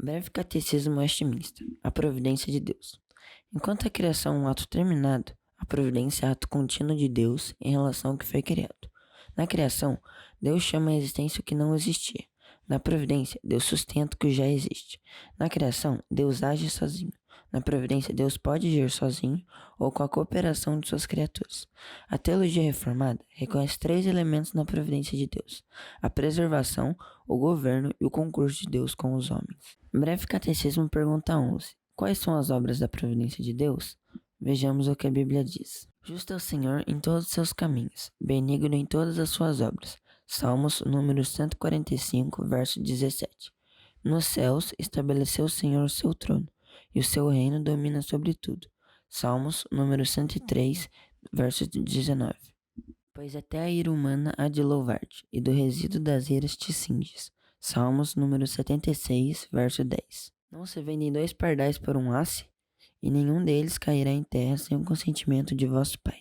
Breve Catecismo Westminster. A providência de Deus. Enquanto a criação é um ato terminado, a providência é ato contínuo de Deus em relação ao que foi criado. Na criação, Deus chama à existência o que não existia. Na providência, Deus sustenta o que já existe. Na criação, Deus age sozinho. Na providência, Deus pode agir sozinho ou com a cooperação de suas criaturas. A teologia reformada reconhece três elementos na providência de Deus: a preservação, o governo e o concurso de Deus com os homens. Breve Catecismo pergunta 11. Quais são as obras da providência de Deus? Vejamos o que a Bíblia diz. Justo é o Senhor em todos os seus caminhos, benigno em todas as suas obras. Salmos número 145, verso 17. Nos céus estabeleceu o Senhor o seu trono, e o seu reino domina sobre tudo. Salmos número 103, verso 19. Pois até a ira humana há de louvar-te, e do resíduo das iras te cinges. Salmos número 76, verso 10. Não se vendem dois pardais por um asse, e nenhum deles cairá em terra sem o consentimento de vosso Pai.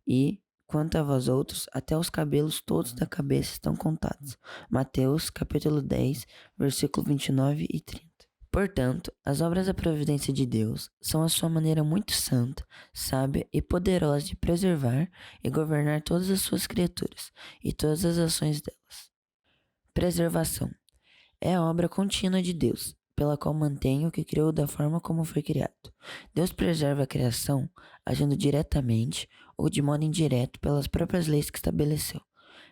E, quanto a vós outros, até os cabelos todos da cabeça estão contados. Mateus capítulo 10, versículo 29 e 30. Portanto, as obras da providência de Deus são a sua maneira muito santa, sábia e poderosa de preservar e governar todas as suas criaturas e todas as ações delas. Preservação é a obra contínua de Deus, pela qual mantém o que criou da forma como foi criado. Deus preserva a criação agindo diretamente ou de modo indireto pelas próprias leis que estabeleceu.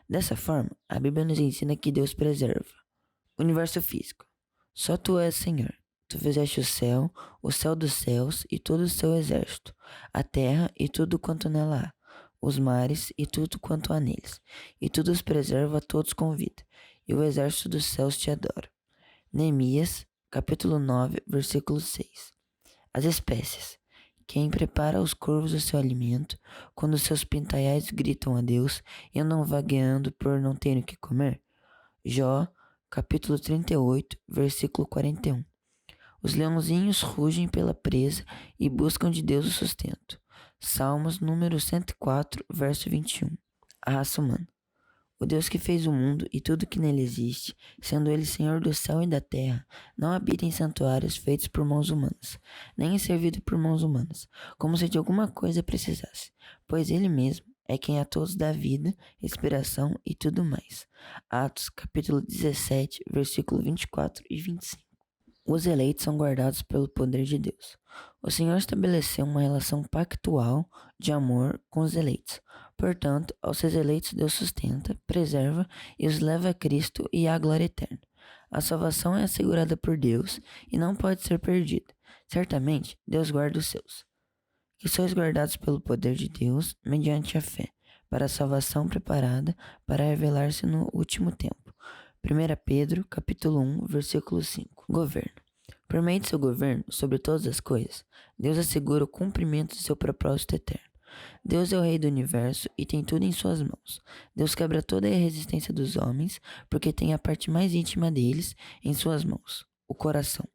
Dessa forma, a Bíblia nos ensina que Deus preserva o universo físico. Só tu és Senhor. Tu fizeste o céu dos céus e todo o seu exército, a terra e tudo quanto nela há, os mares e tudo quanto há neles, e tudo os preserva a todos com vida, e o exército dos céus te adora. Neemias, capítulo 9, versículo 6. As espécies. Quem prepara aos corvos o seu alimento, quando seus pintaiais gritam a Deus e andam vagueando por não terem o que comer? Jó, capítulo 38, versículo 41. Os leãozinhos rugem pela presa e buscam de Deus o sustento. Salmos número 104, verso 21. A raça humana. O Deus que fez o mundo e tudo que nele existe, sendo ele Senhor do céu e da terra, não habita em santuários feitos por mãos humanas, nem é servido por mãos humanas, como se de alguma coisa precisasse, pois ele mesmo é quem a todos dá vida, respiração e tudo mais. Atos, capítulo 17, versículo 24 e 25. Os eleitos são guardados pelo poder de Deus. O Senhor estabeleceu uma relação pactual de amor com os eleitos. Portanto, aos seus eleitos Deus sustenta, preserva e os leva a Cristo e à glória eterna. A salvação é assegurada por Deus e não pode ser perdida. Certamente, Deus guarda os seus, que sois guardados pelo poder de Deus mediante a fé, para a salvação preparada para revelar-se no último tempo. 1 Pedro, capítulo 1, versículo 5. Governo. Por meio de seu governo sobre todas as coisas, Deus assegura o cumprimento de seu propósito eterno. Deus é o rei do universo e tem tudo em suas mãos. Deus quebra toda a resistência dos homens, porque tem a parte mais íntima deles em suas mãos, o coração.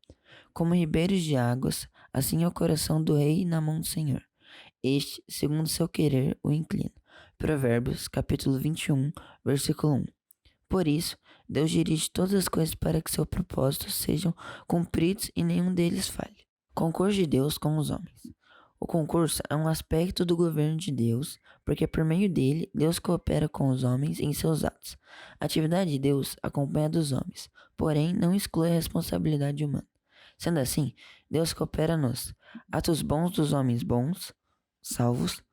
Como ribeiros de águas, assim é o coração do rei na mão do Senhor. Este, segundo seu querer, o inclina. Provérbios, capítulo 21, versículo 1. Por isso, Deus dirige todas as coisas para que seus propósitos sejam cumpridos e nenhum deles falhe. Concurso de Deus com os homens. O concurso é um aspecto do governo de Deus, porque por meio dele, Deus coopera com os homens em seus atos. A atividade de Deus acompanha a dos homens, porém não exclui a responsabilidade humana. Sendo assim, Deus coopera nos atos bons dos homens bons, salvos.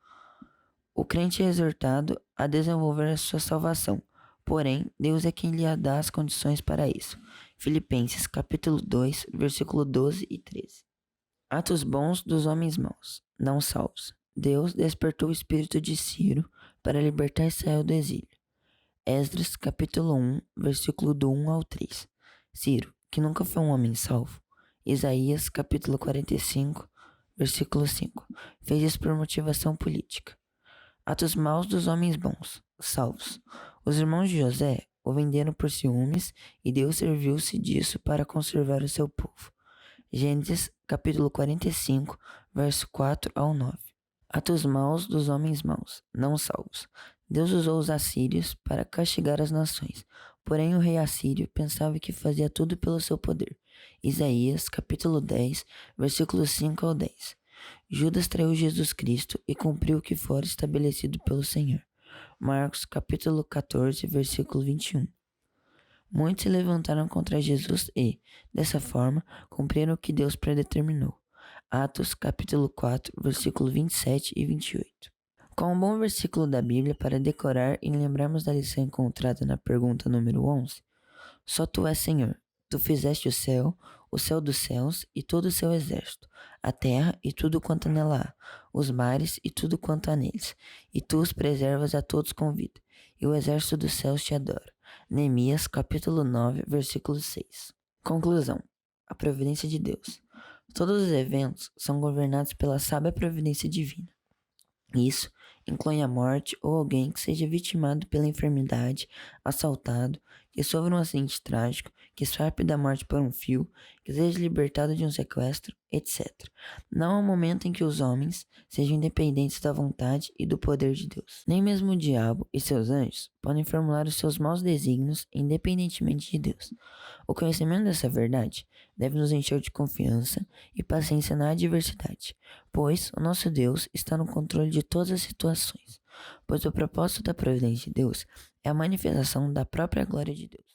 O crente é exortado a desenvolver a sua salvação. Porém, Deus é quem lhe dá as condições para isso. Filipenses, capítulo 2, versículo 12 e 13. Atos bons dos homens maus, não salvos. Deus despertou o espírito de Ciro para libertar Israel do exílio. Esdras, capítulo 1, versículo do 1 ao 3. Ciro, que nunca foi um homem salvo. Isaías, capítulo 45, versículo 5. Fez isso por motivação política. Atos maus dos homens bons, salvos. Os irmãos de José o venderam por ciúmes e Deus serviu-se disso para conservar o seu povo. Gênesis, capítulo 45, verso 4 ao 9. Atos maus dos homens maus, não salvos. Deus usou os assírios para castigar as nações. Porém, o rei assírio pensava que fazia tudo pelo seu poder Isaías, capítulo 10, versículos 5 ao 10. Judas traiu Jesus Cristo e cumpriu o que fora estabelecido pelo Senhor. Marcos, capítulo 14, versículo 21. Muitos se levantaram contra Jesus e, dessa forma, cumpriram o que Deus predeterminou. Atos, capítulo 4, versículo 27 e 28. Qual um bom versículo da Bíblia para decorar e lembrarmos da lição encontrada na pergunta número 11? Só Tu és Senhor. Tu fizeste o céu dos céus e todo o seu exército, a terra e tudo quanto nela há, os mares e tudo quanto há neles, e tu os preservas a todos com vida, e o exército dos céus te adora. Neemias, capítulo 9, versículo 6. Conclusão. A providência de Deus. Todos os eventos são governados pela sábia providência divina. Isso inclui a morte ou alguém que seja vitimado pela enfermidade, assaltado, que sofra um acidente trágico, que escape da morte por um fio, que seja libertado de um sequestro, etc. Não há um momento em que os homens sejam independentes da vontade e do poder de Deus. Nem mesmo o diabo e seus anjos podem formular os seus maus desígnios independentemente de Deus. O conhecimento dessa verdade deve nos encher de confiança e paciência na adversidade, pois o nosso Deus está no controle de todas as situações, pois o propósito da providência de Deus é a manifestação da própria glória de Deus.